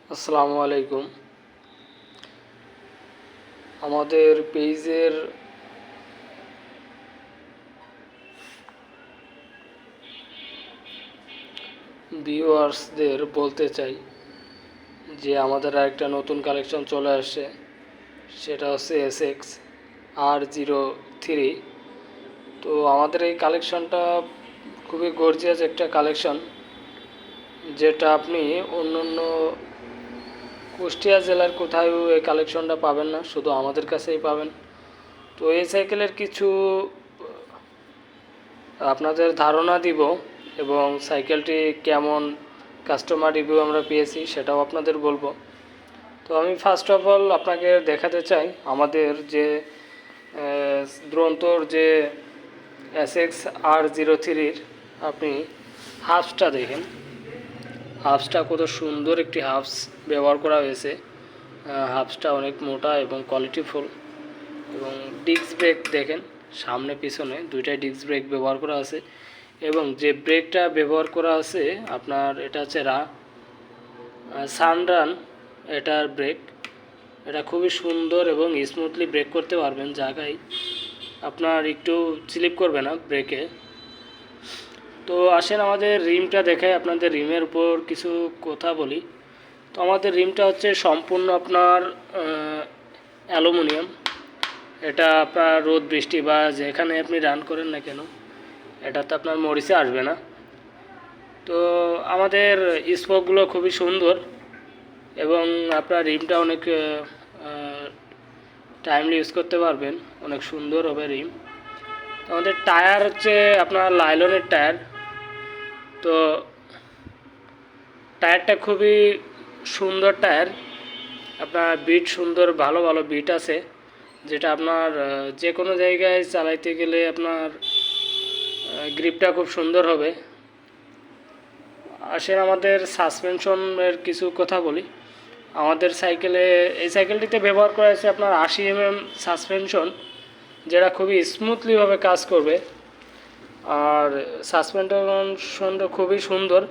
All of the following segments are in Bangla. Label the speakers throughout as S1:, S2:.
S1: আসসালামু আলাইকুম। আমাদের পেজের ভিউয়ার্সদের বলতে চাই যে আমাদের আরেকটা নতুন কালেকশন চলে আসছে, সেটা হচ্ছে SX R03। তো আমাদের এই কালেকশনটা খুবই গর্জিয়াস একটা কালেকশন, যেটা আপনি অন্য অন্য কুষ্টিয়া জেলার কোথাও এই কালেকশনটা পাবেন না, শুধু আমাদের কাছেই পাবেন। তো এই সাইকেলের কিছু আপনাদের ধারণা দিব এবং সাইকেলটি কেমন কাস্টমার রিভিউ আমরা পেয়েছি সেটাও আপনাদের বলবো। তো আমি ফার্স্ট অফ অল আপনাকে দেখাতে চাই আমাদের যে দুরন্তর যে SX R03-র আপনি হাফসটা দেখেন। হাফসটা কত সুন্দর একটি হাফস ব্যবহার করা হয়েছে। হাফসটা অনেক মোটা এবং কোয়ালিটিফুল। এবং ডিস্ক ব্রেক দেখেন, সামনে পিছনে দুইটাই ডিস্ক ব্রেক ব্যবহার করা আছে। এবং যে ব্রেকটা ব্যবহার করা আছে আপনার, এটা হচ্ছে সানরান এটার ব্রেক। এটা খুবই সুন্দর এবং স্মুথলি ব্রেক করতে পারবেন, জায়গায় আপনার একটু স্লিপ করবে না ব্রেকে। তো আসেন আমাদের রিমটা দেখাই, আপনাদের রিমের উপর কিছু কথা বলি। তো আমাদের রিমটা হচ্ছে সম্পূর্ণ আপনার অ্যালুমিনিয়াম। এটা আপনার রোদ বৃষ্টি বা যেখানে আপনি রান করেন না কেন, এটাতে আপনার মরিচে আসবে না। তো আমাদের স্পোকগুলো খুবই সুন্দর এবং আপনার রিমটা অনেক টাইমলি ইউজ করতে পারবেন, অনেক সুন্দর হবে রিম। তো আমাদের টায়ার হচ্ছে আপনার লাইলনের টায়ার। তো টায়ারটা খুবই সুন্দর টায়ার, আপনার বিট সুন্দর, ভালো ভালো বিট আছে, যেটা আপনার যে কোনো জায়গায় চালাইতে গেলে আপনার গ্রিপটা খুব সুন্দর হবে। আসেন আমাদের সাসপেনশনের কিছু কথা বলি। আমাদের এই সাইকেলটিতে ব্যবহার করা হয়েছে আপনার 80 mm সাসপেনশন, যেটা খুবই স্মুথলিভাবে কাজ করবে। আর সাসপেনশনটা খুবই সুন্দর।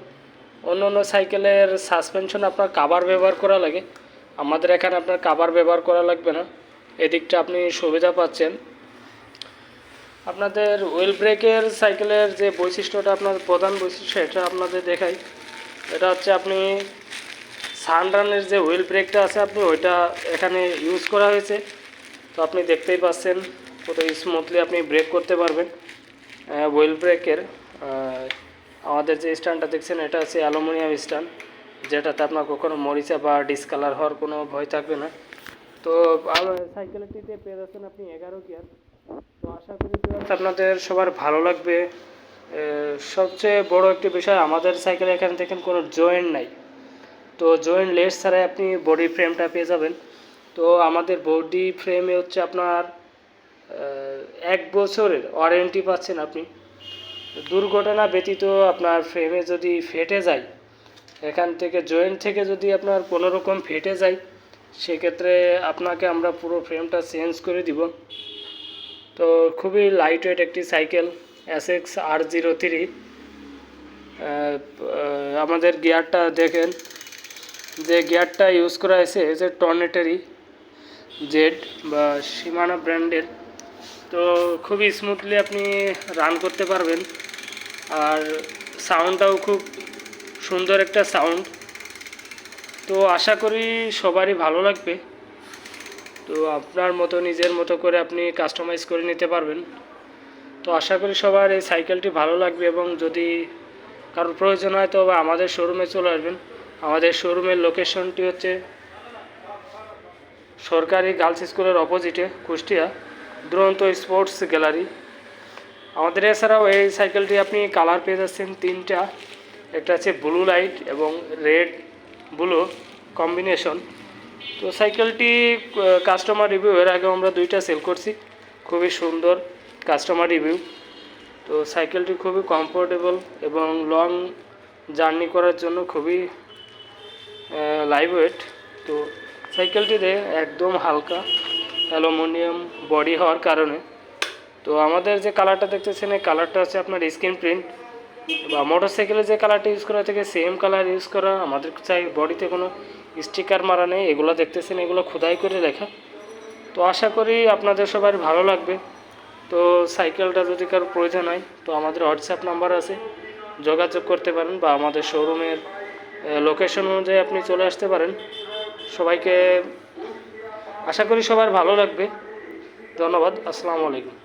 S1: অন্য অন্য সাইকেলের সাসপেনশন আপনার কাভার ব্যবহার করা লাগে, আমাদের এখানে আপনার কাভার ব্যবহার করা লাগবে না, এদিকটা আপনি সুবিধা পাচ্ছেন। আপনাদের হুইল ব্রেকের সাইকেলের যে বৈশিষ্ট্যটা, আপনার প্রধান বৈশিষ্ট্য এটা আপনাদের দেখাই। এটা হচ্ছে আপনি সানরানের যে হুইল ব্রেকটা আছে, আপনি ওইটা এখানে ইউজ করা হয়েছে। তো আপনি দেখতেই পাচ্ছেন কত স্মুথলি আপনি ব্রেক করতে পারবেন হুইল ব্রেকের। আমাদের যে স্ট্যান্ডটা দেখছেন এটা হচ্ছে অ্যালুমিনিয়াম স্ট্যান্ড, যেটাতে আপনার কখনো মরিচা বা ডিসকালার হওয়ার কোনো ভয় থাকবে না। তো সাইকেলটিতে পেয়ে যাচ্ছেন আপনি 11 গিয়ার। তো আশা করি আপনাদের সবার ভালো লাগবে। সবচেয়ে বড় একটি বিষয়, আমাদের সাইকেলে এখানে দেখেন কোনো জয়েন্ট নাই। তো জয়েন্ট লেস ছাড়াই আপনি বডি ফ্রেমটা পেয়ে যাবেন। তো আমাদের বডি ফ্রেমে হচ্ছে আপনার 1 বছরের ওয়ারেন্টি পাচ্ছেন আপনি। দুর্ঘটনা ব্যতীত আপনার ফ্রেমে যদি ফেটে যায়, এখান থেকে জয়েন্ট থেকে যদি আপনার কোনো রকম ফেটে যায়, সেক্ষেত্রে আপনাকে আমরা পুরো ফ্রেমটা চেঞ্জ করে দিব। তো খুবই লাইট ওয়েট একটি সাইকেল SX R03। আমাদের গিয়ারটা দেখেন, যে গিয়ারটা ইউজ করা হয়েছে যে টর্নেটারি জেড বা শিমানো ব্র্যান্ডের। তো খুবই স্মুথলি আপনি রান করতে পারবেন, আর সাউন্ডটাও খুব সুন্দর একটা সাউন্ড। তো আশা করি সবারই ভালো লাগবে। তো আপনার মতো নিজের মতো করে আপনি কাস্টমাইজ করে নিতে পারবেন। তো আশা করি সবার এই সাইকেলটি ভালো লাগবে, এবং যদি কারোর প্রয়োজন হয় তবে আমাদের শোরুমে চলে আসবেন। আমাদের শোরুমের লোকেশনটি হচ্ছে সরকারি গার্লস স্কুলের অপোজিটে, কুষ্টিয়া, দুরন্ত স্পোর্টস গ্যালারি। আমাদের এছাড়াও এই সাইকেলটি আপনি কালার পেয়ে যাচ্ছেন 3টা। একটা আছে ব্লু লাইট এবং রেড ব্লু কম্বিনেশন। তো সাইকেলটি কাস্টমার রিভিউ এর আগে আমরা 2টা সেল করছি, খুবই সুন্দর কাস্টমার রিভিউ। তো সাইকেলটি খুবই কমফোর্টেবল এবং লং জার্নি করার জন্য খুবই লাইট ওয়েট। তো সাইকেলটিতে একদম হালকা অ্যালুমিনিয়াম বডি হওয়ার কারণে। তো আমাদের যে কালারটা দেখতেছেন, এই কালারটা হচ্ছে আপনার স্ক্রিন প্রিন্ট। বা মোটরসাইকেলের যে কালারটা ইউজ করা থেকে সেম কালার ইউজ করা। আমাদের চাই বডিতে কোনো স্টিকার মারা নেই, এগুলো দেখতেছেন এগুলো খোদাই করে লেখা। তো আশা করি আপনাদের সবার ভালো লাগবে। তো সাইকেলটা যদি কারো প্রয়োজন হয় তো আমাদের হোয়াটসঅ্যাপ নাম্বার আছে, যোগাযোগ করতে পারেন, বা আমাদের শোরুমের লোকেশন অনুযায়ী আপনি চলে আসতে পারেন। সবাইকে আশা করি সবার ভালো লাগবে। ধন্যবাদ। আসসালামু আলাইকুম।